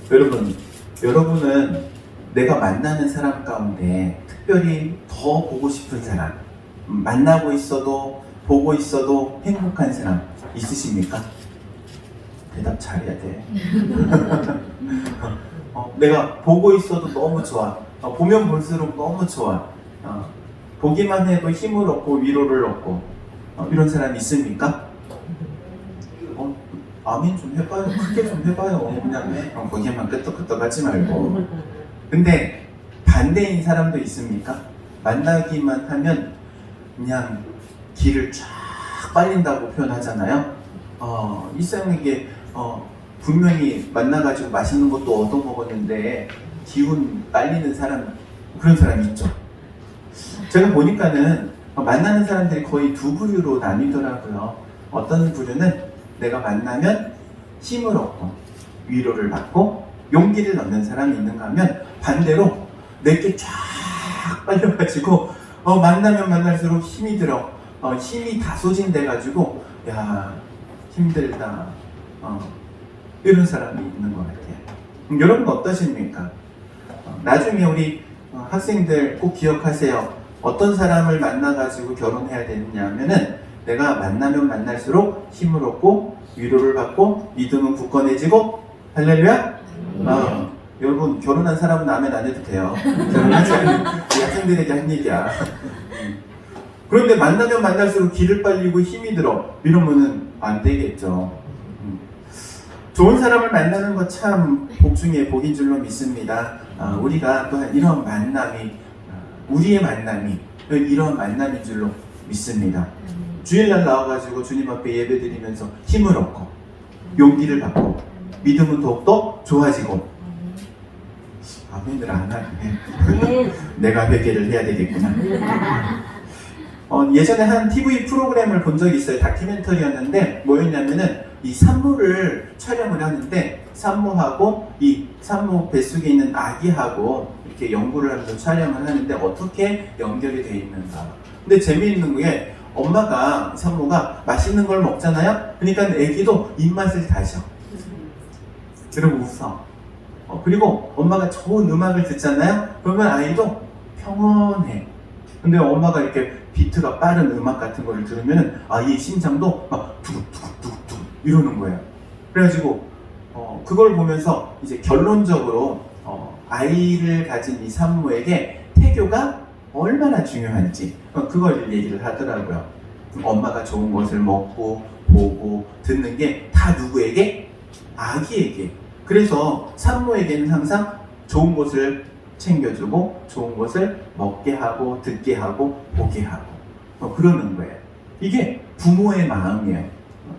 여러분은 내가 만나는 사람 가운데 특별히 더 보고 싶은 사람, 만나고 있어도 보고 있어도 행복한 사람 있으십니까? 대답 잘해야 돼. 내가 보고 있어도 너무 좋아. 보면 볼수록 너무 좋아. 보기만 해도 힘을 얻고 위로를 얻고 이런 사람 있습니까? 아멘 좀 해봐요. 크게 좀 해봐요. 그냥 거기에만 끄떡끄떡 하지 말고. 근데 반대인 사람도 있습니까? 만나기만 하면 그냥 길을 쫙 빨린다고 표현하잖아요. 일상에게 분명히 만나가지고 맛있는 것도 얻어먹었는데 기운 빨리는 사람, 그런 사람 있죠. 제가 보니까는 만나는 사람들이 거의 두 부류로 나뉘더라고요. 어떤 부류는 내가 만나면 힘을 얻고 위로를 받고 용기를 얻는 사람이 있는가 하면 반대로 내게 쫙 빨려가지고 만나면 만날수록 힘이 들어. 힘이 다 소진돼가지고 야 힘들다. 이런 사람이 있는 것 같아요. 여러분 어떠십니까? 나중에 우리 학생들 꼭 기억하세요. 어떤 사람을 만나가지고 결혼해야 되느냐 하면은 내가 만나면 만날수록 힘을 얻고 위로를 받고 믿음은 굳건해지고 할렐루야? 여러분 결혼한 사람은 아멘 안 해도 돼요. 결혼하지 않은 학생들에게 한 얘기야. 그런데 만나면 만날수록 길을 빨리고 힘이 들어 이러면은 안 되겠죠. 좋은 사람을 만나는 것 참 복 중에 복인 줄로 믿습니다. 우리가 또한 이런 만남이 우리의 만남이 이런 만남인 줄로 믿습니다. 주일날 나와가지고 주님 앞에 예배드리면서 힘을 얻고 용기를 받고 믿음은 더욱더 좋아지고 아멘을 안 하네. 내가 회개를 해야 되겠구나. 예전에 한 TV 프로그램을 본 적이 있어요. 다큐멘터리였는데 뭐였냐면은 이 산모를 촬영을 하는데 산모하고 이 산모 뱃속에 있는 아기하고 이렇게 연구를 하면서 촬영을 하는데 어떻게 연결이 되어 있는가. 근데 재미있는 게 엄마가 산모가 맛있는 걸 먹잖아요. 그러니까 아기도 입맛을 다져. 그리고 웃어. 그리고 엄마가 좋은 음악을 듣잖아요. 그러면 아이도 평온해. 근데 엄마가 이렇게 비트가 빠른 음악 같은 거를 들으면 아이의 심장도 막 두근두근두근두근 이러는 거예요. 그래가지고 그걸 보면서 이제 결론적으로 아이를 가진 이 산모에게 태교가 얼마나 중요한지 그걸 얘기를 하더라고요. 엄마가 좋은 것을 먹고 보고 듣는 게 다 누구에게? 아기에게. 그래서 산모에게는 항상 좋은 것을 챙겨주고 좋은 것을 먹게 하고 듣게 하고 보게 하고 그러는 거예요. 이게 부모의 마음이에요.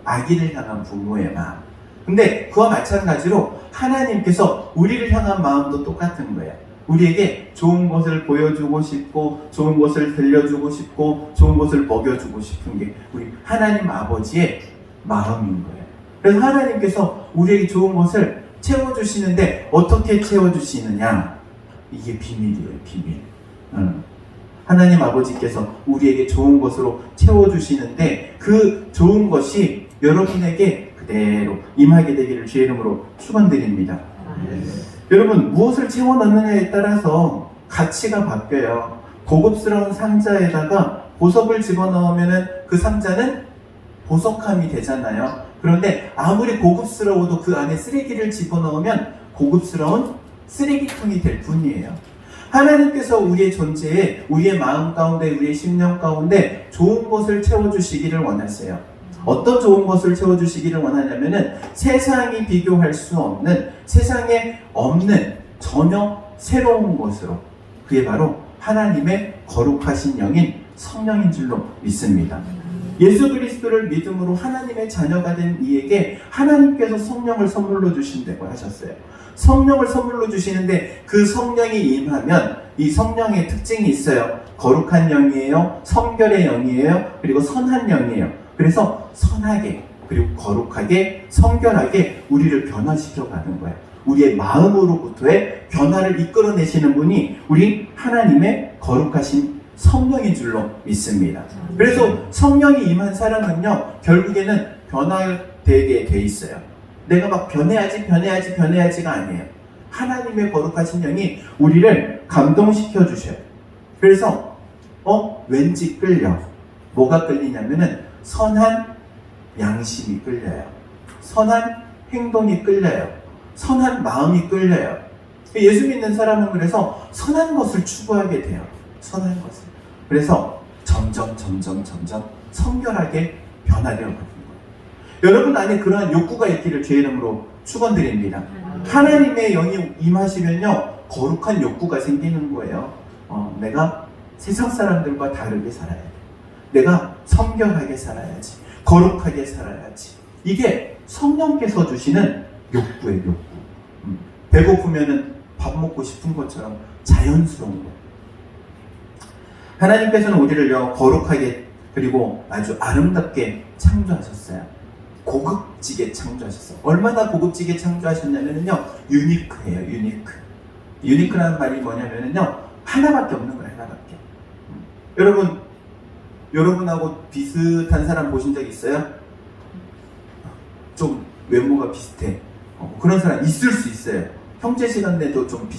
아기를 향한 부모의 마음. 근데 그와 마찬가지로 하나님께서 우리를 향한 마음도 똑같은 거예요. 우리에게 좋은 것을 보여주고 싶고 좋은 것을 들려주고 싶고 좋은 것을 먹여주고 싶은 게 우리 하나님 아버지의 마음인 거예요. 그래서 하나님께서 우리에게 좋은 것을 채워주시는데 어떻게 채워주시느냐? 이게 비밀이에요, 비밀. 하나님 아버지께서 우리에게 좋은 것으로 채워주시는데 그 좋은 것이 여러분에게 그대로 임하게 되기를 주의 이름으로 축원드립니다. 여러분 무엇을 채워넣느냐에 따라서 가치가 바뀌어요. 고급스러운 상자에다가 보석을 집어넣으면 그 상자는 보석함이 되잖아요. 그런데 아무리 고급스러워도 그 안에 쓰레기를 집어넣으면 고급스러운 쓰레기통이 될 뿐이에요. 하나님께서 우리의 존재에 우리의 마음 가운데 우리의 심령 가운데 좋은 것을 채워주시기를 원하세요. 어떤 좋은 것을 채워주시기를 원하냐면은 세상이 비교할 수 없는 세상에 없는 전혀 새로운 것으로 그게 바로 하나님의 거룩하신 영인 성령인 줄로 믿습니다. 예수 그리스도를 믿음으로 하나님의 자녀가 된 이에게 하나님께서 성령을 선물로 주신다고 하셨어요. 성령을 선물로 주시는데 그 성령이 임하면 이 성령의 특징이 있어요. 거룩한 영이에요. 성결의 영이에요. 그리고 선한 영이에요. 그래서 선하게 그리고 거룩하게 성결하게 우리를 변화시켜 가는 거예요. 우리의 마음으로부터의 변화를 이끌어내시는 분이 우리 하나님의 거룩하신 성령인 줄로 믿습니다. 그래서 성령이 임한 사람은요 결국에는 변화되게 돼 있어요. 내가 막 변해야지가 아니에요. 하나님의 거룩하신 영이 우리를 감동시켜 주셔요. 그래서 왠지 끌려. 뭐가 끌리냐면은 선한 양심이 끌려요. 선한 행동이 끌려요. 선한 마음이 끌려요. 예수 믿는 사람은 그래서 선한 것을 추구하게 돼요. 선한 것을. 그래서 점점 성결하게 변하려고 하는 거예요. 여러분 안에 그러한 욕구가 있기를 주의 이름으로 축원드립니다. 하나님의 영이 임하시면요, 거룩한 욕구가 생기는 거예요. 내가 세상 사람들과 다르게 살아야 돼. 내가 성결하게 살아야지. 거룩하게 살아야지. 이게 성령께서 주시는 욕구의 욕구. 배고프면은 밥 먹고 싶은 것처럼 자연스러운 거예요. 하나님께서는 우리를 거룩하게 그리고 아주 아름답게 창조하셨어요. 고급지게 창조하셨어요. 얼마나 고급지게 창조하셨냐면요, 유니크해요. 유니크. 유니크라는 말이 뭐냐면요, 하나밖에 없는 거예요. 하나밖에. 여러분하고 비슷한 사람 보신 적 있어요? 좀 외모가 비슷해. 그런 사람 있을 수 있어요. 형제시간 내도 좀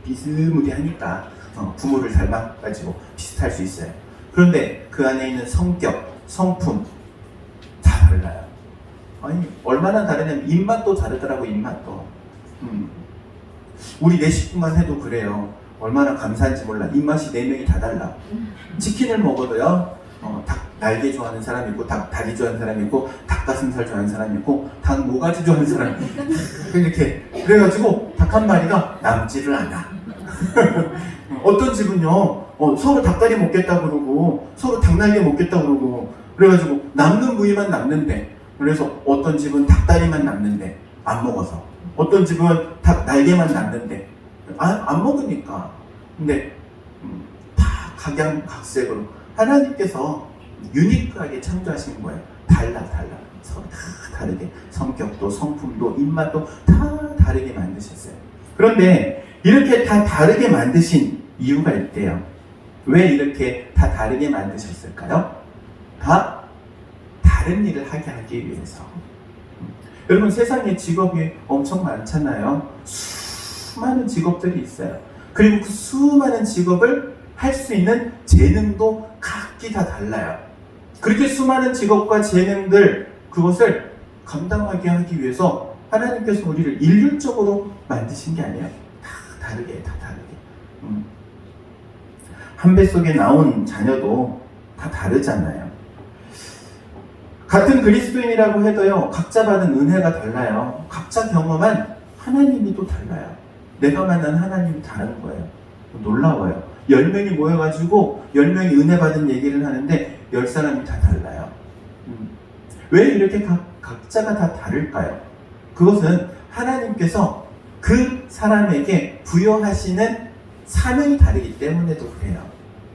비스무리하니까 부모를 닮아가지고 비슷할 수 있어요. 그런데 그 안에 있는 성격, 성품 다 달라요. 아니, 얼마나 다르냐면 입맛도 다르더라고. 입맛도. 우리 내 식구만 해도 그래요. 얼마나 감사한지 몰라. 입맛이 4명이 다 달라. 치킨을 먹어도요, 닭 날개 좋아하는 사람이 있고, 닭 다리 좋아하는 사람이 있고, 닭가슴살 좋아하는 사람이 있고, 닭 모가지 좋아하는 사람이 있고, 이렇게. 그래가지고 닭 한 마리가 남지를 않아. 어떤 집은요, 서로 닭다리 먹겠다 그러고, 서로 닭날개 먹겠다 그러고, 그래가지고 남는 부위만 남는데, 그래서 어떤 집은 닭다리만 남는데 안 먹어서, 어떤 집은 닭 날개만 남는데 안 먹으니까. 근데 다 각양각색으로 하나님께서 유니크하게 창조하신 거예요. 달라. 서로 다 다르게. 성격도 성품도 입맛도 다 다르게 만드셨어요. 그런데 이렇게 다 다르게 만드신 이유가 있대요. 왜 이렇게 다 다르게 만드셨을까요? 다 다른 일을 하기 위해서. 여러분, 세상에 직업이 엄청 많잖아요. 수많은 직업들이 있어요. 그리고 그 수많은 직업을 할 수 있는 재능도 각기 다 달라요. 그렇게 수많은 직업과 재능들, 그것을 감당하게 하기 위해서 하나님께서 우리를 일률적으로 만드신 게 아니에요. 다 다르게. 한 뱃속에 나온 자녀도 다 다르잖아요. 같은 그리스도인이라고 해도요, 각자 받은 은혜가 달라요. 각자 경험한 하나님이 또 달라요. 내가 만난 하나님이 다른 거예요. 놀라워요. 10명이 모여가지고 10명이 은혜 받은 얘기를 하는데 10사람이 다 달라요. 왜 이렇게 각자가 다 다를까요? 그것은 하나님께서 그 사람에게 부여하시는 사명이 다르기 때문에도 그래요.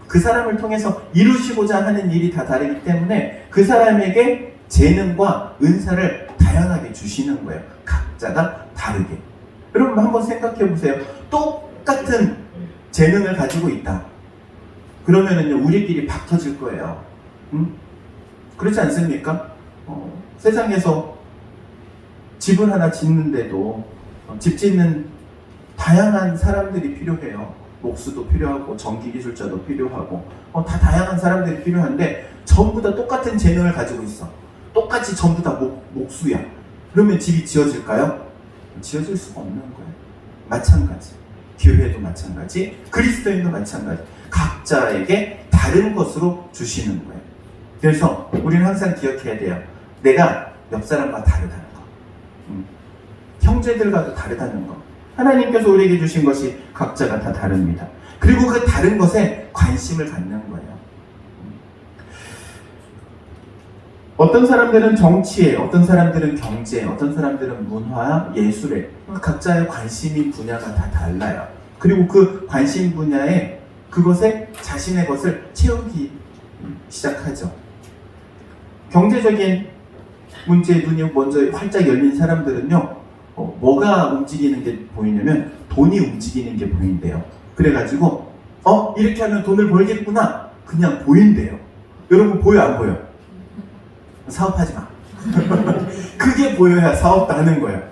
그 사람을 통해서 이루시고자 하는 일이 다 다르기 때문에 그 사람에게 재능과 은사를 다양하게 주시는 거예요. 각자가 다르게. 여러분 한번 생각해 보세요. 똑같은 재능을 가지고 있다. 그러면은요, 우리끼리 박 터질 거예요. 그렇지 않습니까? 세상에서 집을 하나 짓는데도 집 짓는 다양한 사람들이 필요해요. 목수도 필요하고 전기기술자도 필요하고 다 다양한 사람들이 필요한데 전부 다 똑같은 재능을 가지고 있어. 똑같이 전부 다 목수야. 그러면 집이 지어질까요? 지어질 수가 없는 거예요. 마찬가지. 교회도 마찬가지. 그리스도인도 마찬가지. 각자에게 다른 것으로 주시는 거예요. 그래서 우리는 항상 기억해야 돼요. 내가 옆 사람과 다르다는 거. 형제들과도 다르다는 거. 하나님께서 우리에게 주신 것이 각자가 다 다릅니다. 그리고 그 다른 것에 관심을 갖는 거예요. 어떤 사람들은 정치에, 어떤 사람들은 경제에, 어떤 사람들은 문화, 예술에, 각자의 관심이 분야가 다 달라요. 그리고 그 관심 분야에 그것에 자신의 것을 채우기 시작하죠. 경제적인 문제에 눈이 먼저 활짝 열린 사람들은요, 뭐가 움직이는 게 보이냐면 돈이 움직이는 게 보인대요. 그래가지고 이렇게 하면 돈을 벌겠구나, 그냥 보인대요. 여러분 보여 안 보여? 사업하지 마. 그게 보여야 사업도 하는 거예요.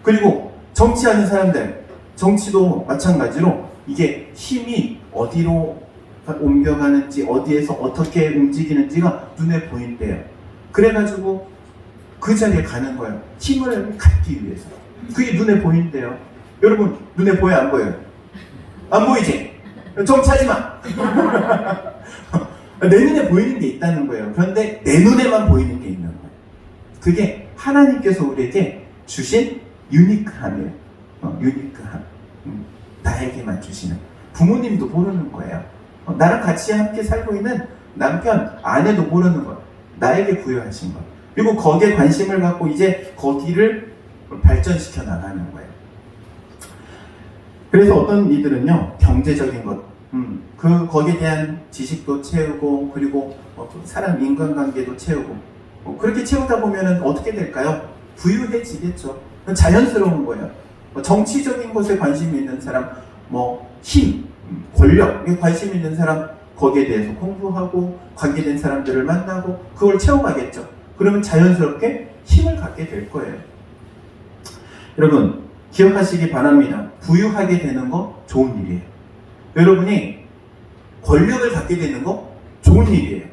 그리고 정치하는 사람들, 정치도 마찬가지로 이게 힘이 어디로 옮겨가는지, 어디에서 어떻게 움직이는지가 눈에 보인대요. 그래가지고 그 자리에 가는 거예요. 힘을 갖기 위해서. 그게 눈에 보인대요. 여러분, 눈에 보여, 안 보여요? 안 보이지? 정치하지 마! 내 눈에 보이는 게 있다는 거예요. 그런데 내 눈에만 보이는 게 있는 거예요. 그게 하나님께서 우리에게 주신 유니크함이에요. 유니크함. 나에게만 주시는. 부모님도 모르는 거예요. 나랑 같이 함께 살고 있는 남편, 아내도 모르는 거예요. 나에게 부여하신 것. 그리고 거기에 관심을 갖고 이제 거기를 발전시켜 나가는 거예요. 그래서 어떤 이들은요, 경제적인 것, 거기에 대한 지식도 채우고, 그리고 사람 인간관계도 채우고, 그렇게 채우다 보면은 어떻게 될까요? 부유해지겠죠. 자연스러운 거예요. 정치적인 것에 관심이 있는 사람, 힘, 권력에 관심 있는 사람, 거기에 대해서 공부하고 관계된 사람들을 만나고 그걸 채워가겠죠. 그러면 자연스럽게 힘을 갖게 될 거예요. 여러분, 기억하시기 바랍니다. 부유하게 되는 거 좋은 일이에요. 여러분이 권력을 갖게 되는 거 좋은 일이에요.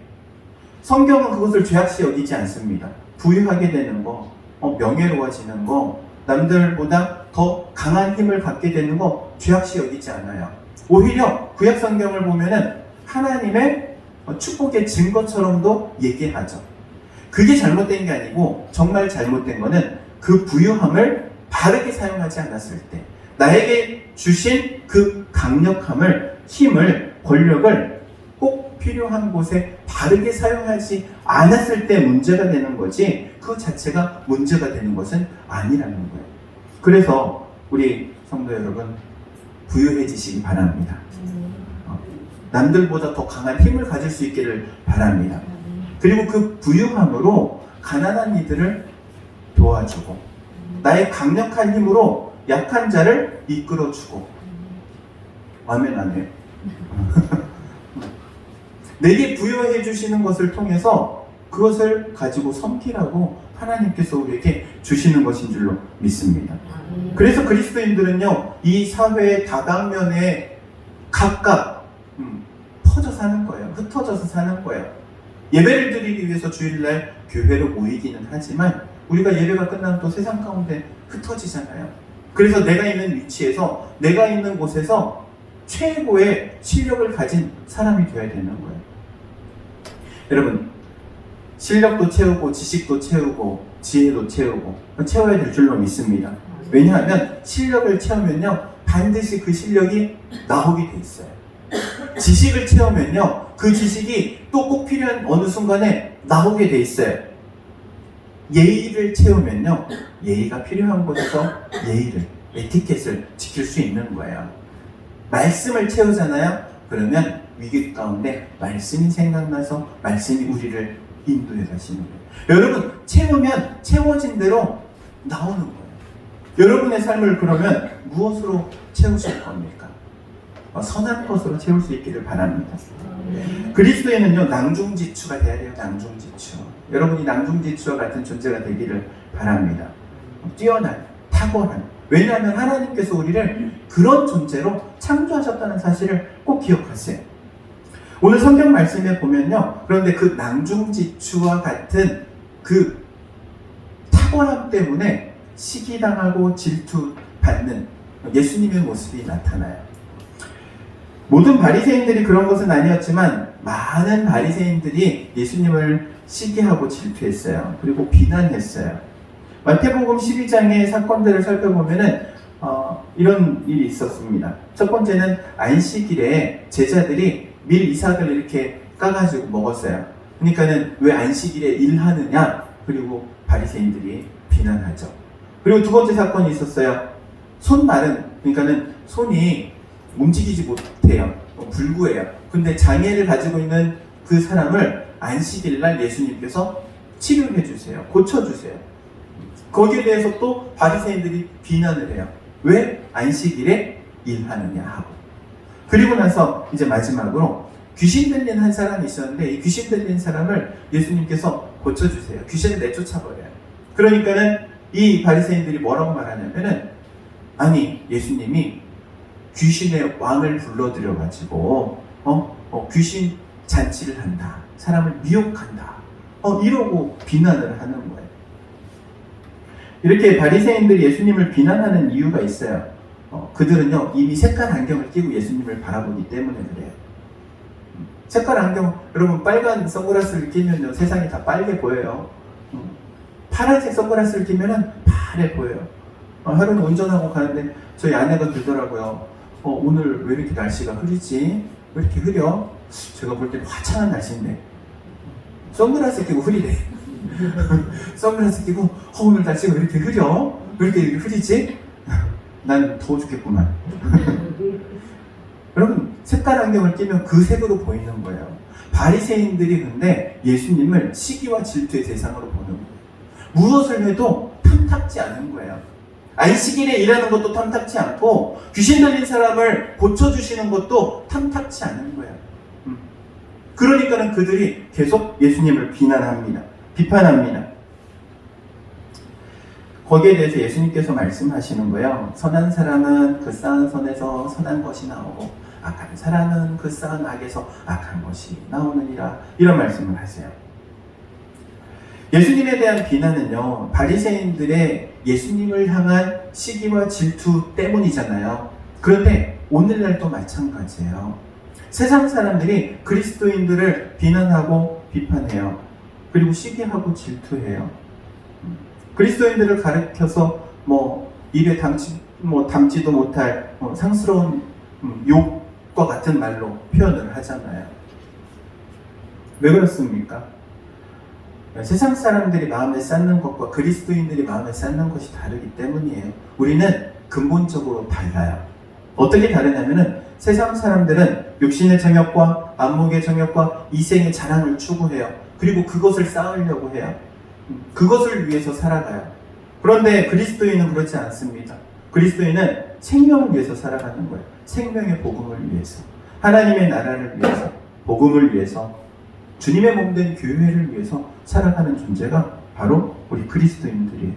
성경은 그것을 죄악시 여기지 않습니다. 부유하게 되는 거, 명예로워지는 거, 남들보다 더 강한 힘을 갖게 되는 거 죄악시 여기지 않아요. 오히려 구약 성경을 보면은 하나님의 축복의 증거처럼도 얘기하죠. 그게 잘못된 게 아니고 정말 잘못된 거는 그 부유함을 바르게 사용하지 않았을 때, 나에게 주신 그 강력함을, 힘을, 권력을 꼭 필요한 곳에 바르게 사용하지 않았을 때 문제가 되는 거지, 그 자체가 문제가 되는 것은 아니라는 거예요. 그래서 우리 성도 여러분, 부유해지시기 바랍니다. 남들보다 더 강한 힘을 가질 수 있기를 바랍니다. 그리고 그 부유함으로 가난한 이들을 도와주고, 나의 강력한 힘으로 약한 자를 이끌어주고. 아멘, 아멘. 내게 부여해 주시는 것을 통해서 그것을 가지고 섬기라고 하나님께서 우리에게 주시는 것인 줄로 믿습니다. 그래서 그리스도인들은요, 이 사회의 다방면에 각각 퍼져 사는 거예요. 흩어져서 사는 거예요. 예배를 드리기 위해서 주일날 교회로 모이기는 하지만 우리가 예배가 끝나면 또 세상 가운데 흩어지잖아요. 그래서 내가 있는 위치에서, 내가 있는 곳에서 최고의 실력을 가진 사람이 되어야 되는 거예요. 여러분, 실력도 채우고 지식도 채우고 지혜도 채우고 채워야 될 줄로 믿습니다. 왜냐하면 실력을 채우면요, 반드시 그 실력이 나오게 돼 있어요. 지식을 채우면요, 그 지식이 또 꼭 필요한 어느 순간에 나오게 돼 있어요. 예의를 채우면요, 예의가 필요한 곳에서 예의를, 에티켓을 지킬 수 있는 거예요. 말씀을 채우잖아요. 그러면 위기 가운데 말씀이 생각나서 말씀이 우리를 인도해 가시는 거예요. 여러분, 채우면 채워진 대로 나오는 거예요. 여러분의 삶을 그러면 무엇으로 채우실 겁니까? 선한 것으로 채울 수 있기를 바랍니다. 그리스도인은요, 낭중지추가 돼야 돼요. 낭중지추. 여러분이 낭중지추와 같은 존재가 되기를 바랍니다. 뛰어난, 탁월한. 왜냐하면 하나님께서 우리를 그런 존재로 창조하셨다는 사실을 꼭 기억하세요. 오늘 성경 말씀에 보면요, 그런데 그 낭중지추와 같은 그 탁월함 때문에 시기당하고 질투받는 예수님의 모습이 나타나요. 모든 바리새인들이 그런 것은 아니었지만 많은 바리새인들이 예수님을 시기하고 질투했어요. 그리고 비난했어요. 마태복음 12장의 사건들을 살펴보면은 이런 일이 있었습니다. 첫 번째는 안식일에 제자들이 밀 이삭을 이렇게 까가지고 먹었어요. 그러니까는 왜 안식일에 일하느냐? 그리고 바리새인들이 비난하죠. 그리고 두 번째 사건이 있었어요. 손마른, 그러니까는 손이 움직이지 못해요. 불구해요. 근데 장애를 가지고 있는 그 사람을 안식일날 예수님께서 치료해 주세요. 고쳐주세요. 거기에 대해서 또 바리새인들이 비난을 해요. 왜 안식일에 일하느냐 하고. 그리고 나서 이제 마지막으로 귀신 들린 한 사람이 있었는데, 이 귀신 들린 사람을 예수님께서 고쳐주세요. 귀신을 내쫓아버려요. 그러니까는 이 바리새인들이 뭐라고 말하냐면은 아니, 예수님이 귀신의 왕을 불러들여가지고 귀신 잔치를 한다, 사람을 미혹한다, 이러고 비난을 하는 거예요. 이렇게 바리새인들이 예수님을 비난하는 이유가 있어요. 그들은요 이미 색깔 안경을 끼고 예수님을 바라보기 때문에 그래요. 색깔 안경, 여러분 빨간 선글라스를 끼면요 세상이 다 빨개 보여요. 파란색 선글라스를 끼면은 파래 보여요. 하루는 운전하고 가는데 저희 아내가 들더라고요. 오늘 왜 이렇게 날씨가 흐리지? 왜 이렇게 흐려? 제가 볼 때는 화창한 날씨인데 선글라스 끼고 흐리래. 선글라스 끼고 오늘 날씨가 왜 이렇게 흐려? 왜 이렇게 흐리지? 난 더워 죽겠구만. 여러분 색깔 안경을 끼면 그 색으로 보이는 거예요. 바리새인들이 근데 예수님을 시기와 질투의 대상으로 보는 거예요. 무엇을 해도 탐탁지 않은 거예요. 안식일에 일하는 것도 탐탁지 않고 귀신 들린 사람을 고쳐주시는 것도 탐탁지 않은 거예요. 그러니까는 그들이 계속 예수님을 비판합니다. 거기에 대해서 예수님께서 말씀하시는 거예요. 선한 사람은 그 쌓은 선에서 선한 것이 나오고 악한 사람은 그 쌓은 악에서 악한 것이 나오느니라, 이런 말씀을 하세요. 예수님에 대한 비난은요 바리새인들의 예수님을 향한 시기와 질투 때문이잖아요. 그런데 오늘날도 마찬가지예요. 세상 사람들이 그리스도인들을 비난하고 비판해요. 그리고 시기하고 질투해요. 그리스도인들을 가르쳐서 입에 담지도 못할 상스러운 욕과 같은 말로 표현을 하잖아요. 왜 그렇습니까? 세상 사람들이 마음에 쌓는 것과 그리스도인들이 마음에 쌓는 것이 다르기 때문이에요. 우리는 근본적으로 달라요. 어떻게 다르냐면은 세상 사람들은 육신의 정욕과 안목의 정욕과 이생의 자랑을 추구해요. 그리고 그것을 쌓으려고 해요. 그것을 위해서 살아가요. 그런데 그리스도인은 그렇지 않습니다. 그리스도인은 생명을 위해서 살아가는 거예요. 생명의 복음을 위해서, 하나님의 나라를 위해서, 복음을 위해서, 주님의 몸된 교회를 위해서 살아가는 존재가 바로 우리 그리스도인들이에요.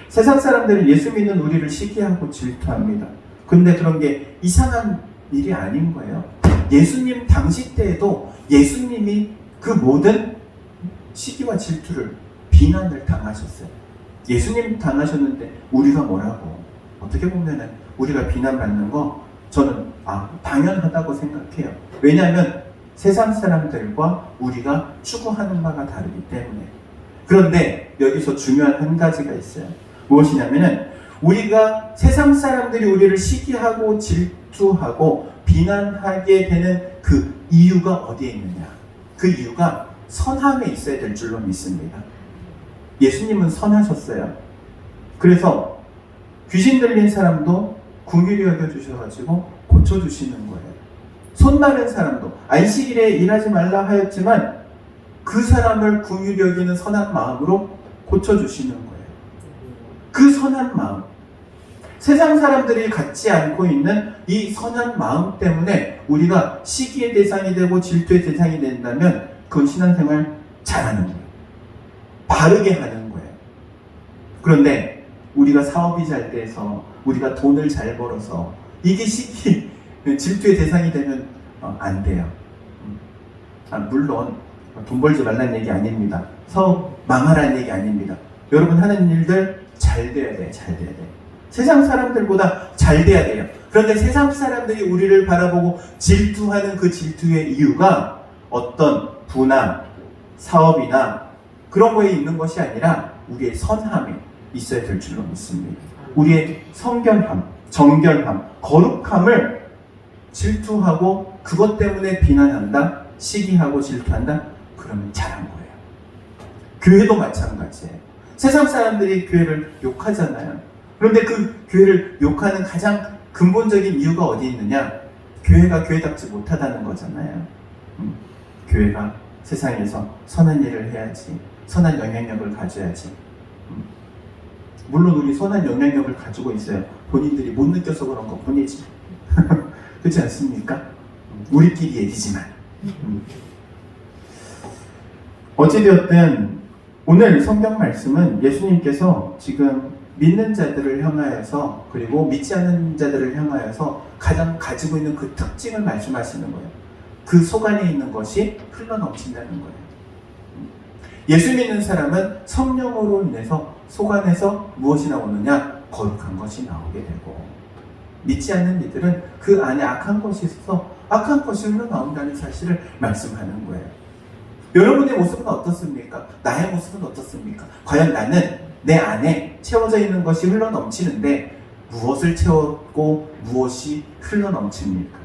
세상 사람들은 예수 믿는 우리를 시기하고 질투합니다. 근데 그런 게 이상한 일이 아닌 거예요. 예수님 당시 때에도 예수님이 그 모든 시기와 질투를, 비난을 당하셨어요. 예수님 당하셨는데 우리가 뭐라고? 어떻게 보면은 우리가 비난받는 거 저는 당연하다고 생각해요. 왜냐하면 세상 사람들과 우리가 추구하는 바가 다르기 때문에. 그런데 여기서 중요한 한 가지가 있어요. 무엇이냐면은 우리가 세상 사람들이 우리를 시기하고 질투하고 비난하게 되는 그 이유가 어디에 있느냐? 그 이유가 선함에 있어야 될 줄로 믿습니다. 예수님은 선하셨어요. 그래서 귀신 들린 사람도 긍휼히 여겨주셔가지고 고쳐주시는 거예요. 손 마른 사람도 안식일에 일하지 말라 하였지만 그 사람을 긍휼히 여기는 선한 마음으로 고쳐주시는 거예요. 그 선한 마음, 세상 사람들이 갖지 않고 있는 이 선한 마음 때문에 우리가 시기의 대상이 되고 질투의 대상이 된다면 그건 신앙생활 잘하는 거예요. 바르게 하는 거예요. 그런데 우리가 사업이 잘 돼서, 우리가 돈을 잘 벌어서 이게 시기, 질투의 대상이 되면 안 돼요. 물론 돈 벌지 말라는 얘기 아닙니다. 사업 망하라는 얘기 아닙니다. 여러분 하는 일들 잘 돼야 돼요. 잘 돼야 돼요. 세상 사람들보다 잘 돼야 돼요. 그런데 세상 사람들이 우리를 바라보고 질투하는 그 질투의 이유가 어떤 부나 사업이나 그런 거에 있는 것이 아니라 우리의 선함이 있어야 될 줄로 믿습니다. 우리의 성결함, 정결함, 거룩함을 질투하고 그것 때문에 비난한다, 시기하고 질투한다, 그러면 잘한 거예요. 교회도 마찬가지예요. 세상 사람들이 교회를 욕하잖아요. 그런데 그 교회를 욕하는 가장 근본적인 이유가 어디 있느냐? 교회가 교회답지 못하다는 거잖아요. 교회가 세상에서 선한 일을 해야지, 선한 영향력을 가져야지. 물론 우리 선한 영향력을 가지고 있어요. 본인들이 못 느껴서 그런 것 뿐이지. 그렇지 않습니까? 우리끼리 얘기지만. 어찌되었든 오늘 성경 말씀은 예수님께서 지금 믿는 자들을 향하여서 그리고 믿지 않는 자들을 향하여서 가장 가지고 있는 그 특징을 말씀하시는 거예요. 그 속 안에 있는 것이 흘러넘친다는 거예요. 예수 믿는 사람은 성령으로 인해서 속 안에서 무엇이 나오느냐? 거룩한 것이 나오게 되고, 믿지 않는 이들은 그 안에 악한 것이 있어서 악한 것이 흘러나온다는 사실을 말씀하는 거예요. 여러분의 모습은 어떻습니까? 나의 모습은 어떻습니까? 과연 나는 내 안에 채워져 있는 것이 흘러넘치는데 무엇을 채웠고 무엇이 흘러넘칩니까?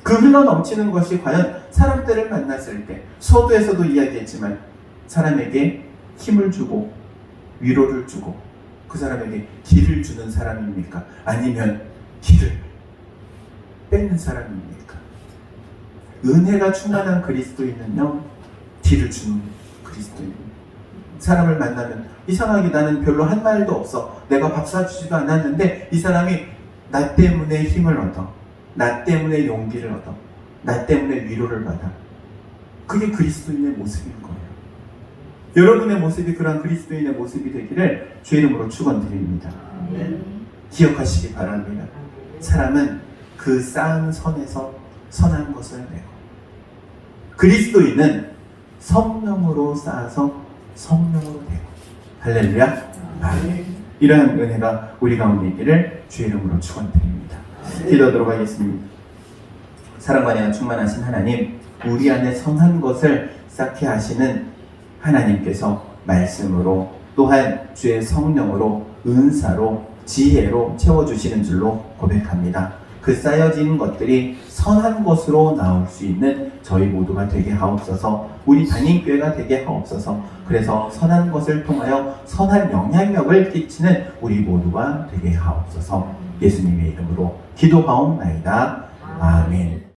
그 흘러넘치는 것이 과연 사람들을 만났을 때, 서두에서도 이야기했지만 사람에게 힘을 주고 위로를 주고 그 사람에게 길을 주는 사람입니까? 아니면 길을 뺏는 사람입니까? 은혜가 충만한 그리스도인은요, 길을 주는 그리스도인. 사람을 만나면 이상하게 나는 별로 한 말도 없어, 내가 밥 사주지도 않았는데 이 사람이 나 때문에 힘을 얻어, 나 때문에 용기를 얻어, 나 때문에 위로를 받아. 그게 그리스도인의 모습인 거예요. 여러분의 모습이 그러한 그리스도인의 모습이 되기를 주의 이름으로 축원드립니다. 기억하시기 바랍니다. 사람은 그 쌓은 선에서 선한 것을 내고, 그리스도인은 성령으로 쌓아서 성령으로 되고. 할렐루야. 아멘. 이러한 은혜가 우리 가운데 있기를 주의 이름으로 축원드립니다. 기도하도록 하겠습니다. 사랑과 은혜가 충만하신 하나님, 우리 안에 선한 것을 쌓게 하시는 하나님께서 말씀으로 또한 주의 성령으로 은사로 지혜로 채워주시는 줄로 고백합니다. 그 쌓여진 것들이 선한 것으로 나올 수 있는 저희 모두가 되게 하옵소서. 우리 담임교회가 되게 하옵소서. 그래서 선한 것을 통하여 선한 영향력을 끼치는 우리 모두가 되게 하옵소서. 예수님의 이름으로 기도하옵나이다. 아멘.